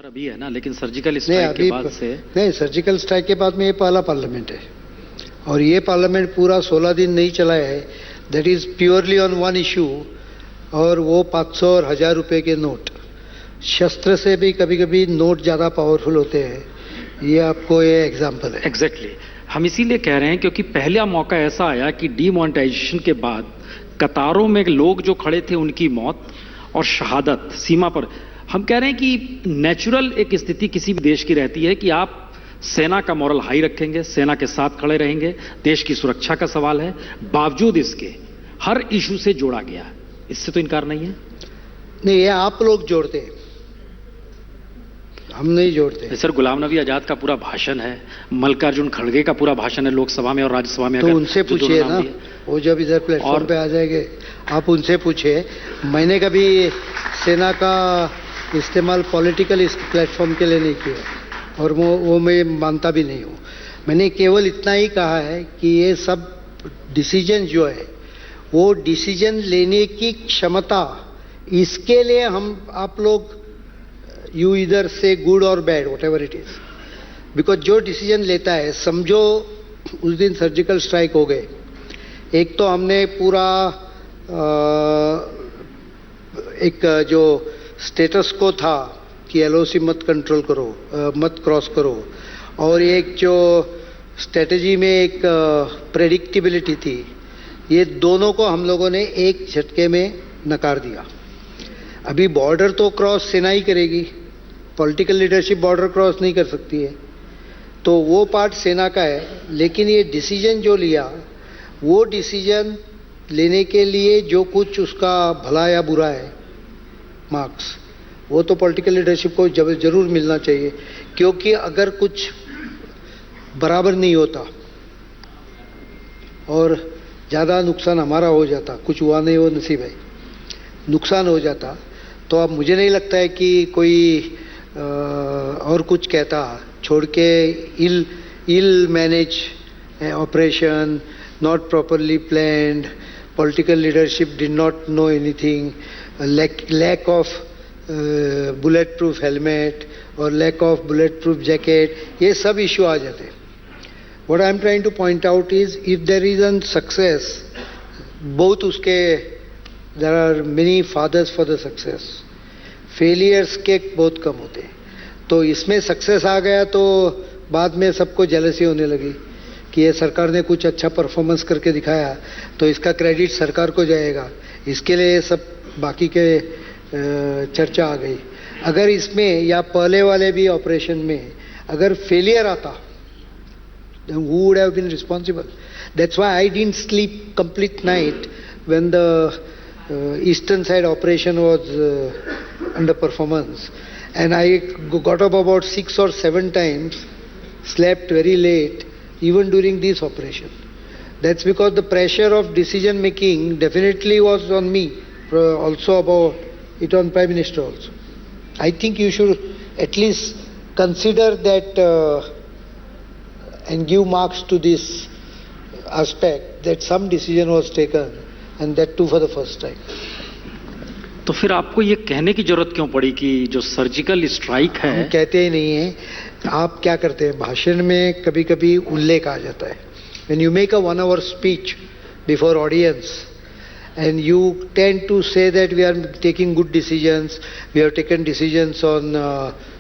अभी है ना, लेकिन सर्जिकल स्ट्राइक के बाद से नहीं, सर्जिकल स्ट्राइक के बाद में ये पहला पार्लियामेंट है और ये पार्लियामेंट पूरा 16 दिन नहीं चला है. That is purely on one issue और वो 500 और 1000 रुपए के नोट. शस्त्र से भी कभी कभी नोट ज़्यादा पावरफुल होते हैं. ये आपको ये एग्जाम्पल है. एग्जैक्टली हम इसीलिए कह रहे हैं क्योंकि पहला मौका ऐसा आया कि डीमोनेटाइजेशन के बाद कतारों में लोग जो खड़े थे उनकी मौत और शहादत सीमा पर. हम कह रहे हैं कि नेचुरल एक स्थिति किसी भी देश की रहती है कि आप सेना का मॉरल हाई रखेंगे, सेना के साथ खड़े रहेंगे, देश की सुरक्षा का सवाल है. बावजूद इसके हर इशू से जोड़ा गया, इससे तो इनकार नहीं है. नहीं, ये आप लोग जोड़ते हैं, हम नहीं जोड़ते. सर, गुलाम नबी आजाद का पूरा भाषण है, मल्लिकार्जुन खड़गे का पूरा भाषण है लोकसभा में और राज्यसभा में. तो उनसे पूछिए ना, वो जब इधर प्लेटफॉर्म पे आ जाएंगे आप उनसे पूछिए. मैंने कभी सेना का इस्तेमाल पॉलिटिकल प्लेटफॉर्म के लिए नहीं किया और वो मैं मानता भी नहीं हूँ. मैंने केवल इतना ही कहा है कि ये सब डिसीजन जो है वो डिसीजन लेने की क्षमता, इसके लिए हम आप लोग यू इधर से गुड और bad what ever it is, because जो डिसीजन लेता है, समझो उस दिन सर्जिकल स्ट्राइक हो गए. एक तो हमने पूरा एक जो स्टेटस को था कि एलओसी मत कंट्रोल करो, मत क्रॉस करो, और एक जो स्ट्रेटजी में एक प्रेडिक्टिबिलिटी थी, ये दोनों को हम लोगों ने एक झटके में नकार दिया. अभी बॉर्डर तो क्रॉस सेना ही करेगी, पॉलिटिकल लीडरशिप बॉर्डर क्रॉस नहीं कर सकती है, तो वो पार्ट सेना का है. लेकिन ये डिसीजन जो लिया, वो डिसीजन लेने के लिए जो कुछ उसका भला या बुरा है, मार्क्स, वो तो पॉलिटिकल लीडरशिप को जरूर मिलना चाहिए. क्योंकि अगर कुछ बराबर नहीं होता और ज़्यादा नुकसान हमारा हो जाता, कुछ हुआ नहीं, वो नसीब है, नुकसान हो जाता, तो अब मुझे नहीं लगता है कि कोई और कुछ कहता, छोड़ के ill manage operation, not properly planned, political leadership did not know anything, lack of bullet proof helmet और lack of bullet proof jacket, ये सब इशू आ जाते हैं. What I am trying to point out is if there is an success, बहुत उसके there are many fathers for the success, failures के बहुत कम होते हैं. तो इसमें सक्सेस आ गया तो बाद में सबको जेलसी होने लगी कि ये सरकार ने कुछ अच्छा परफॉर्मेंस करके दिखाया तो इसका क्रेडिट सरकार को जाएगा, इसके लिए सब बाकी के चर्चा आ गई. अगर इसमें या पहले वाले भी ऑपरेशन में अगर फेलियर आता, then who would have been responsible? That's why I didn't sleep complete night when the eastern side operation was under performance, and I got up about 6 or 7 times, slept very late even during this operation. That's because the pressure of decision making definitely was on me, also about it on Prime Minister also. I think you should at least consider that and give marks to this aspect that some decision was taken and that too for the first time. तो फिर आपको ये कहने की जरूरत क्यों पड़ी कि जो सर्जिकल स्ट्राइक है? हम कहते ही नहीं है. आप क्या करते हैं, भाषण में कभी कभी उल्लेख आ जाता है. When you make a 1 hour speech before audience and you tend to say that we are taking good decisions, we have taken decisions on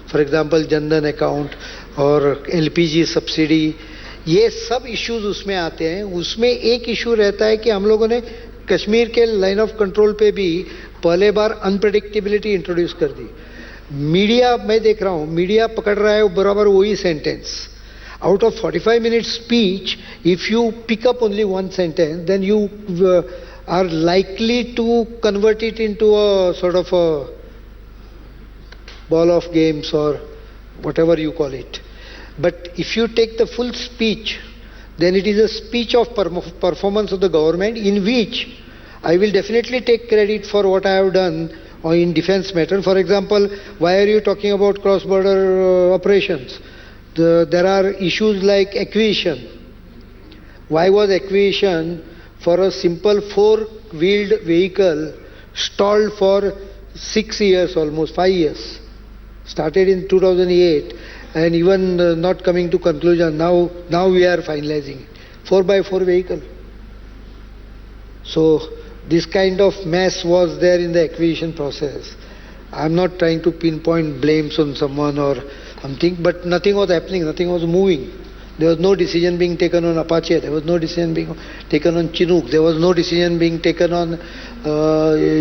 for example Jantar account और LPG सब्सिडी, ये सब इश्यूज उसमें आते हैं. उसमें एक issue रहता है कि हम लोगों ने कश्मीर के लाइन ऑफ कंट्रोल पे भी पहले बार अनप्रेडिक्टेबिलिटी इंट्रोड्यूस कर दी. मीडिया, मैं देख रहा हूँ, मीडिया पकड़ रहा है बराबर वही sentence. Out of 45 minute speech, if you pick up only one sentence, then you are likely to convert it into a sort of a ball of games or whatever you call it. But if you take the full speech, then it is a speech of performance of the government, in which I will definitely take credit for what I have done or in defense matter. For example, why are you talking about cross-border operations? There are issues like acquisition. Why was acquisition for a simple 4-wheeled vehicle stalled for 6 years, almost 5 years? Started in 2008 and even not coming to conclusion. Now we are finalizing 4x4 vehicle. So this kind of mess was there in the acquisition process. I'm not trying to pinpoint blames on someone or something, but nothing was happening, nothing was moving. There was no decision being taken on Apache, there was no decision being taken on Chinook, there was no decision being taken on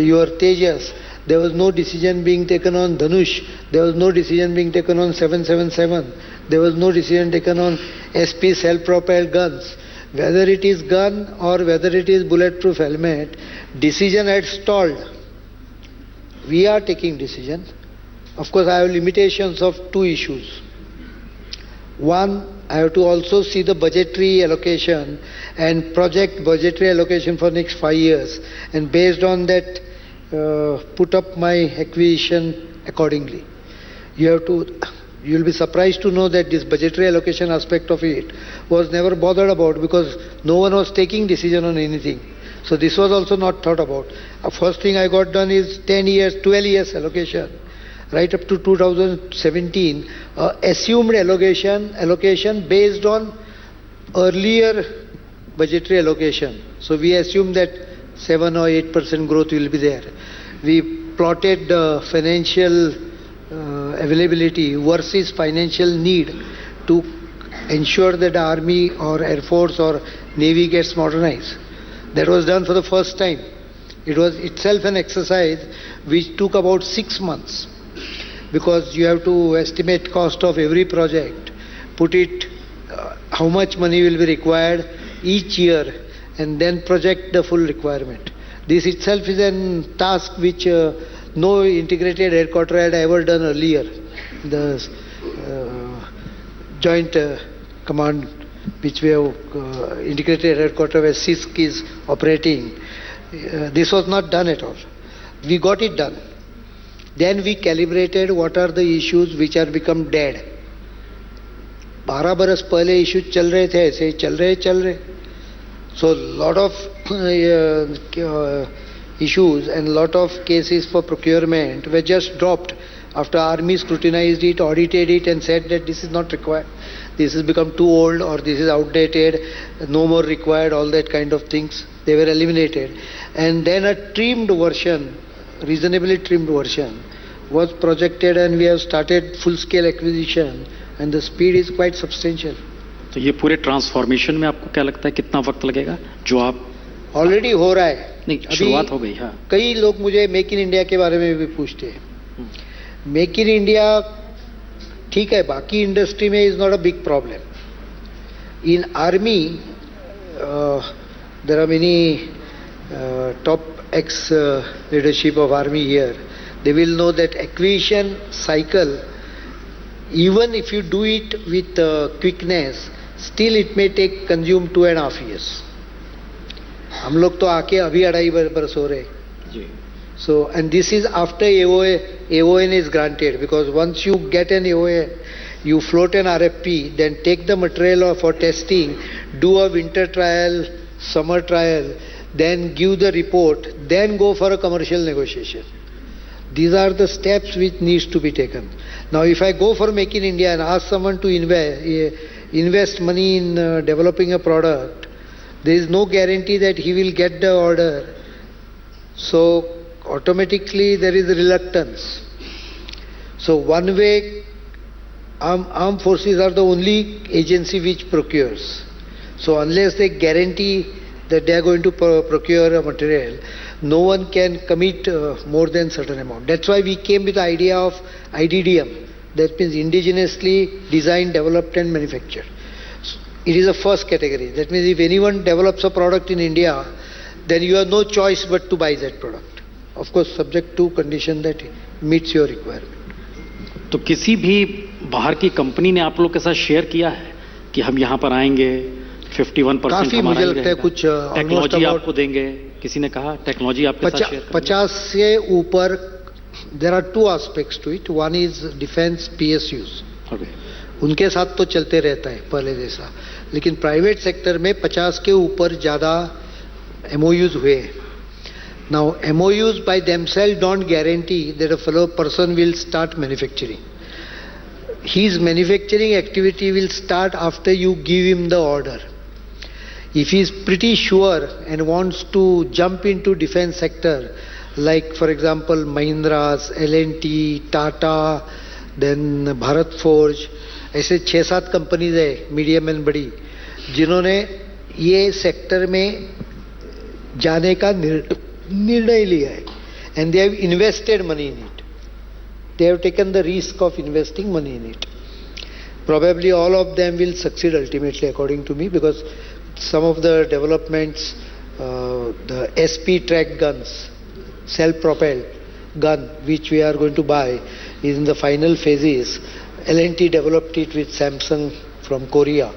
your Tejas, there was no decision being taken on Dhanush, there was no decision being taken on 777, there was no decision taken on SP self-propelled guns. Whether it is gun or whether it is bulletproof helmet, decision had stalled. We are taking decision. Of course, I have limitations of two issues. One, I have to also see the budgetary allocation and project budgetary allocation for next 5 years, and based on that, put up my acquisition accordingly. You'll be surprised to know that this budgetary allocation aspect of it was never bothered about because no one was taking decision on anything. So this was also not thought about. First thing I got done is 10 years, 12 years allocation, right up to 2017, assumed allocation based on earlier budgetary allocation. So we assumed that 7 or 8% growth will be there. We plotted financial availability versus financial need to ensure that the army or air force or navy gets modernized. That was done for the first time. It was itself an exercise which took about 6 months because you have to estimate cost of every project, put it, how much money will be required each year, and then project the full requirement. This itself is a task which no integrated headquarter had ever done earlier. The joint command which we have integrated headquarter where CISC is operating, this was not done at all. We got it done. Then we calibrated what are the issues which are become dead. 12 बरस पहले issues चल रहे थे, ऐसे चल रहे. So lot of issues and lot of cases for procurement were just dropped after army scrutinized it, audited it and said that this is not required. This has become too old or this is outdated, no more required, all that kind of things. They were eliminated. And then a trimmed version, reasonably trimmed version, was projected and we have started full-scale acquisition and the speed is quite substantial. तो ये पूरे transformation में आपको क्या लगता है कितना वक्त लगेगा जो आप ऑलरेडी हो रहा है? नहीं, शुरुआत हो गई. हाँ, कई लोग मुझे मेक इन इंडिया के बारे में भी पूछते हैं. मेक इन इंडिया ठीक है, बाकी इंडस्ट्री में is not a big problem. In army there are many top ex-leadership of army here, they will know that acquisition cycle, even if you do it with quickness, still it may consume 2.5 years. हम लोग तो आके अभी 2.5 बरस हो रहे. So, and this is after AON is granted, because once you get an AON, you float an RFP, then take the material for testing, do a winter trial, summer trial, then give the report, then go for a commercial negotiation. These are the steps which needs to be taken. Now, if I go for Make in India and ask someone to invest money in developing a product, there is no guarantee that he will get the order. So, automatically there is reluctance. So, one way, armed forces are the only agency which procures. So, unless they guarantee that they are going to procure a material, no one can commit more than certain amount. That's why we came with the idea of IDDM. That means indigenously designed, developed and manufactured. It is a first category. That means if anyone develops a product in India, then you have no choice but to buy that product. Of course, subject to condition that it meets your requirement. तो किसी भी बाहर की company ने आप लोग के साथ शेयर किया है कि हम यहाँ पर आएंगे, 51% काफी मुझे लगता है कुछ टेक्नोलॉजी आपको देंगे, किसी ने कहा टेक्नोलॉजी आपके साथ शेयर 50 से ऊपर. There are two aspects to it. One is defence PSUs. उनके साथ तो चलते रहता है पहले जैसा, लेकिन प्राइवेट सेक्टर में 50 के ऊपर ज्यादा MOUs हुए. Now MOUs by themselves don't guarantee that a fellow person will start manufacturing. his manufacturing activity will start after you give him the order. If he is pretty sure and wants to jump into defense sector, like for example Mahindra's, L&T, Tata, then Bharat Forge, ऐसे 6-7 companies है medium and बड़ी जिन्होंने ये sector में जाने का निर्णय लिया है and they have invested money in it. They have taken the risk of investing money in it. Probably all of them will succeed ultimately, according to me, because some of the developments, the SP track guns, self-propelled gun, which we are going to buy, is in the final phases. L&T developed it with Samsung from Korea.